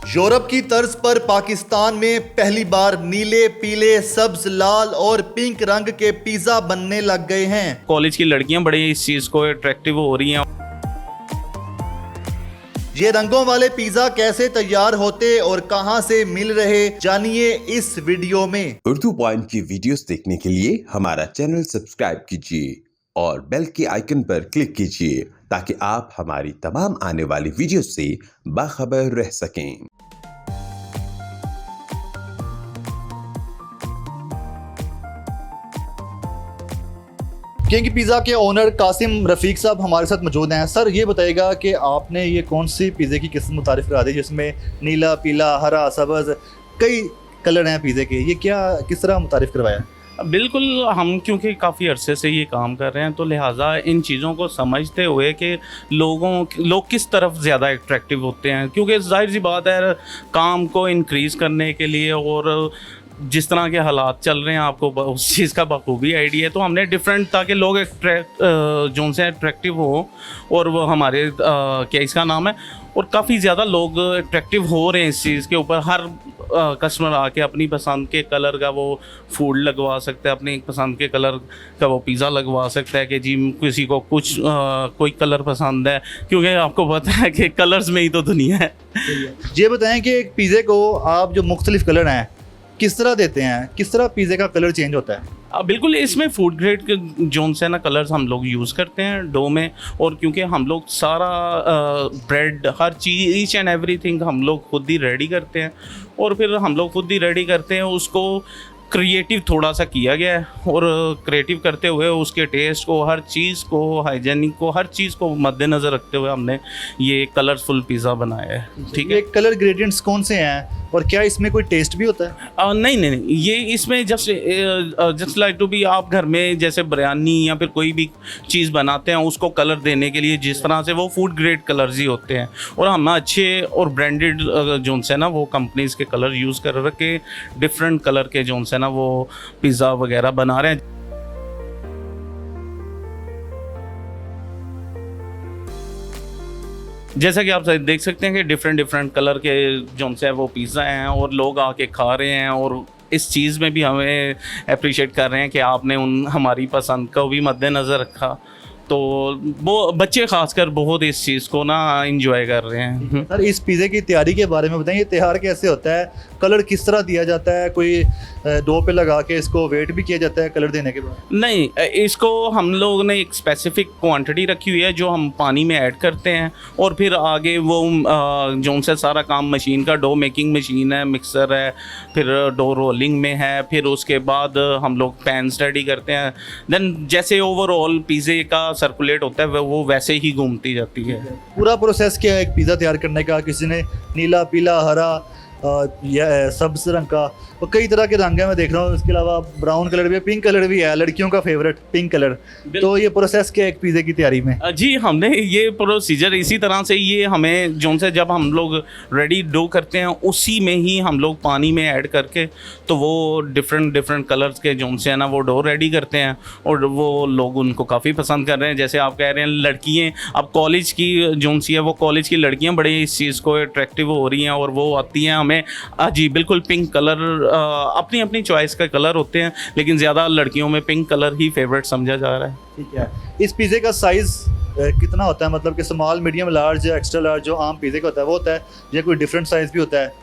Europe की तर्ज पर पाकिस्तान में पहली बार नीले, पीले, सब्ज, लाल और पिंक रंग के पिज्जा बनने लग गए हैं। कॉलेज की लड़कियां बड़े इस चीज़ को अट्रैक्टिव हो रही हैं। ये रंगों वाले पिज्जा कैसे तैयार होते और कहां से मिल रहे, जानिए इस वीडियो में। उर्दू पॉइंट की वीडियोस देखने के लिए हमारा चैनल सब्सक्राइब कीजिए और बेल के आइकन पर क्लिक कीजिए ताकि आप हमारी तमाम आने वाली वीडियोस से बाखबर रह सकें। किंग पिज़्ज़ा के ओनर कासिम रफ़ीक साहब हमारे साथ मौजूद हैं। सर ये बताइएगा कि आपने ये कौन सी पिज़्ज़े की किस्म मुतारिफ़ करा दी जिसमें नीला, पीला, हरा, सब्ज़ कई कलर हैं पिज़्ज़े के, ये क्या किस तरह मुतारिफ़ करवाया? बिल्कुल, हम क्योंकि काफ़ी अरसे से ये काम कर रहे हैं तो लिहाजा इन चीज़ों को समझते हुए कि लोग किस तरफ ज़्यादा अट्रैक्टिव होते हैं, क्योंकि जाहिर सी बात है काम को इंक्रीज़ करने के लिए और जिस तरह के हालात चल रहे हैं आपको उस चीज़ का बखूबी आइडिया है, तो हमने डिफरेंट ताकि लोग जो से अट्रैक्टिव हो और वो हमारे क्या इसका नाम है, और काफ़ी ज़्यादा लोग अट्रैक्टिव हो रहे हैं इस चीज़ के ऊपर। हर कस्टमर आके अपनी पसंद के कलर का वो फूड लगवा सकता है, अपनी पसंद के कलर का वो पिज़्ज़ा लगवा सकता है कि जी किसी को कुछ कोई कलर पसंद है, क्योंकि आपको पता है कि कलर्स में ही तो दुनिया है। ये बताएं कि एक पिज़्ज़े को आप जो मुख्तलिफ कलर हैं किस तरह देते हैं, किस तरह पिज़्ज़े का कलर चेंज होता है? बिल्कुल, इसमें फूड ग्रेड के जोन से ना कलर्स हम लोग यूज़ करते हैं डो में, और क्योंकि हम लोग सारा bread her cheese each and everything हम लोग खुद ही रेडी करते हैं, और फिर हम लोग खुद ही रेडी करते हैं। उसको क्रिएटिव थोड़ा सा किया गया है, और क्रिएटिव करते हुए उसके टेस्ट को, हर चीज़ को, हाइजेनिक को, हर चीज़ को मद्देनज़र रखते हुए हमने ये कलरफुल पिज़्ज़ा बनाया है। ठीक है, ये कलर ग्रेडियंट्स कौन से हैं और क्या इसमें कोई टेस्ट भी होता है? नहीं, ये इसमें जस्ट लाइक टू बी, आप घर में जैसे बिरयानी या फिर कोई भी चीज़ बनाते हैं उसको कलर देने के लिए जिस तरह से वो फूड ग्रेड कलर्स ही होते हैं, और हम अच्छे और ब्रांडेड जोन से ना वो कंपनीज़ के कलर यूज़ कर के डिफरेंट कलर के जोन से ना वो पिज़्ज़ा वगैरह बना रहे हैं। जैसा कि आप देख सकते हैं कि डिफरेंट कलर के जो से वो पिज़्ज़ा हैं और लोग आके खा रहे हैं, और इस चीज़ में भी हमें अप्रिशिएट कर रहे हैं कि आपने हमारी पसंद को भी मद्देनज़र रखा, तो वो बच्चे खासकर बहुत इस चीज़ को ना इंजॉय कर रहे हैं। सर इस पिज़्ज़े की तैयारी के बारे में बताएं, ये तैयार कैसे होता है, कलर किस तरह दिया जाता है, कोई डो पे लगा के इसको वेट भी किया जाता है कलर देने के बाद? नहीं, इसको हम लोग ने एक स्पेसिफिक क्वांटिटी रखी हुई है जो हम पानी में ऐड करते हैं, और फिर आगे वो जो से सारा काम मशीन का डो मेकिंग मशीन है, मिक्सर है, फिर डो रोलिंग में है, फिर उसके बाद हम लोग पैन्स रेडी करते हैं। देन जैसे ओवरऑल पिज़्ज़े का सर्कुलेट होता है वो वैसे ही घूमती जाती है। पूरा प्रोसेस क्या है एक पिज़्ज़ा तैयार करने का? किसी ने नीला, पीला, हरा या सब्ज रंग का, और कई तरह के रंग हैं मैं देख रहा हूँ, इसके अलावा ब्राउन कलर भी है, पिंक कलर भी है, लड़कियों का फेवरेट पिंक कलर। तो ये प्रोसेस क्या है एक पिज़्ज़े की तैयारी में? जी, हमने ये प्रोसीजर इसी तरह से, ये हमें जो से जब हम लोग रेडी डो करते हैं उसी में ही हम लोग पानी में ऐड करके तो वो डिफरेंट कलर्स के जो से है ना वो डो रेडी करते हैं, और वो लोग उनको काफ़ी पसंद कर रहे हैं। जैसे आप कह रहे हैं लड़कियाँ, अब कॉलेज की जो सी है वो कॉलेज की लड़कियाँ बड़े इस चीज़ को अट्रैक्टिव हो रही हैं, और वो आती हैं हमें जी बिल्कुल पिंक कलर, अपनी अपनी चॉइस का कलर होते हैं, लेकिन ज़्यादा लड़कियों में पिंक कलर ही फेवरेट समझा जा रहा है। ठीक है, इस पिज़्ज़े का साइज़ कितना होता है, मतलब कि स्मॉल, मीडियम, लार्ज या एक्स्ट्रा लार्ज जो आम पिज़्ज़े का होता है वो होता है, या कोई डिफरेंट साइज़ भी होता है?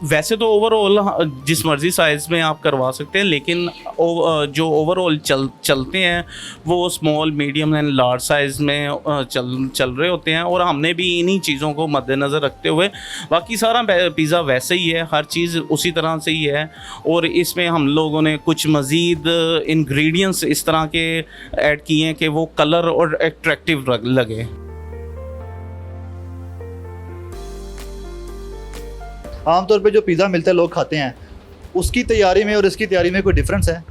वैसे तो ओवरऑल जिस मर्ज़ी साइज़ में आप करवा सकते हैं, लेकिन जो ओवरऑल चलते हैं वो small, medium and large size में चल रहे होते हैं, और हमने भी इन्हीं चीज़ों को मद्देनज़र रखते हुए बाकी सारा पिज़्ज़ा वैसे ही है, हर चीज़ उसी तरह से ही है, और इसमें हम लोगों ने कुछ मज़ीद इंग्रेडिएंट्स इस तरह के ऐड किए हैं कि वो कलर और अट्रैक्टिव लगे। आमतौर पे जो पिज़्ज़ा मिलता है लोग खाते हैं, उसकी तैयारी में और इसकी तैयारी में कोई डिफरेंस है?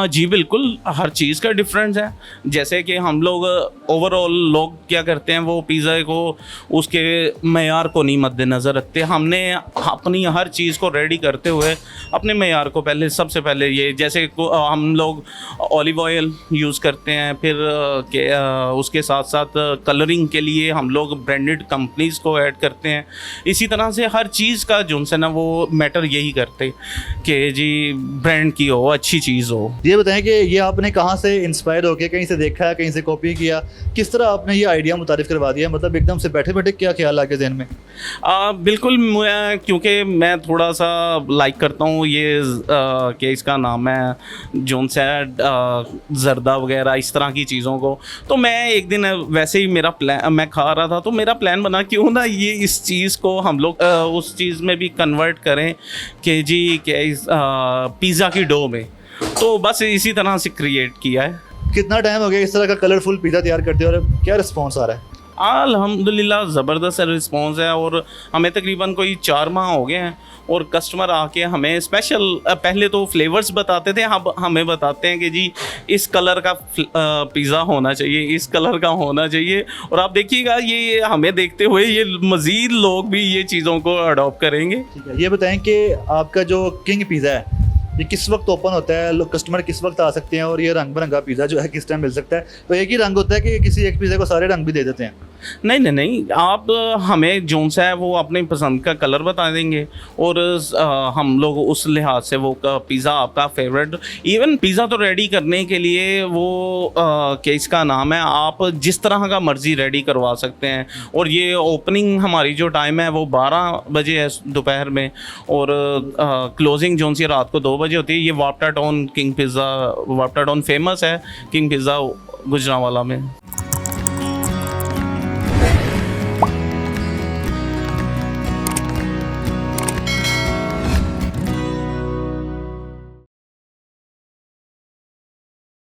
जी बिल्कुल, हर चीज़ का डिफरेंस है। जैसे कि हम लोग ओवरऑल लोग क्या करते हैं, वो पिज़्ज़ा को उसके मेयार को नहीं मद्देनज़र रखते। हमने अपनी हर चीज़ को रेडी करते हुए अपने मेयार को पहले, सबसे पहले ये जैसे हम लोग ऑलिव ऑयल यूज़ करते हैं, फिर उसके साथ साथ कलरिंग के लिए हम लोग ब्रांडेड कंपनीज़ को ऐड करते हैं। इसी तरह से हर चीज़ का जो है ना वो मैटर यही करते कि जी ब्रांड की हो, अच्छी चीज़ हो। ये बताएं कि ये आपने कहाँ से इंस्पायर होकर, कहीं से देखा है, कहीं से कॉपी किया, किस तरह आपने ये आइडिया मुतारिफ करवा दिया, मतलब एकदम से बैठे बैठे क्या ख्याल आ गया जहन में? बिल्कुल, मैं क्योंकि मैं थोड़ा सा लाइक करता हूँ ये कि इसका नाम है जोन सा जर्दा वगैरह इस तरह की चीज़ों को। तो मैं एक दिन वैसे ही मेरा प्लान, मैं खा रहा था तो मेरा प्लान बना क्यों ना ये इस चीज़ को हम लोग उस चीज़ में भी कन्वर्ट करें कि जी क्या इस पिज़्ज़ा की डो में। तो बस इसी तरह से क्रिएट किया है। कितना टाइम हो गया इस तरह का कलरफुल पिज़्ज़ा तैयार करते हो और क्या रिस्पॉन्स आ रहा है? अल्हम्दुलिल्लाह ज़बरदस्त रिस्पॉन्स है और हमें तकरीबन कोई 4 माह हो गए हैं और कस्टमर आके हमें स्पेशल पहले तो फ्लेवर्स बताते थे, अब हमें बताते हैं कि जी इस कलर का पिज़्ज़ा होना चाहिए, इस कलर का होना चाहिए। और आप देखिएगा ये हमें देखते हुए ये मज़ीद लोग भी ये चीज़ों को अडॉप्ट करेंगे। ठीक है, ये बताएं कि आपका जो किंग पिज़्ज़ा है ये किस वक्त ओपन होता है, लोग कस्टमर किस वक्त आ सकते हैं, और ये रंग बिरंगा पिज़्ज़ा जो है किस टाइम मिल सकता है? तो एक ही रंग होता है कि किसी एक पिज़्ज़ा को सारे रंग भी दे देते हैं? नहीं नहीं नहीं, आप हमें जोन सा है वो अपनी पसंद का कलर बता देंगे और हम लोग उस लिहाज से वो पिज़्ज़ा आपका फेवरेट, इवन पिज़्ज़ा तो रेडी करने के लिए वो क्या इसका नाम है, आप जिस तरह का मर्ज़ी रेडी करवा सकते हैं। और ये ओपनिंग हमारी जो टाइम है वो 12 बजे है दोपहर में, और क्लोजिंग जोन सी रात को 2 बजे होती है। ये Wapda Town King Pizza, Wapda Town famous है किंग पिज़्ज़ा गुजरांवाला में।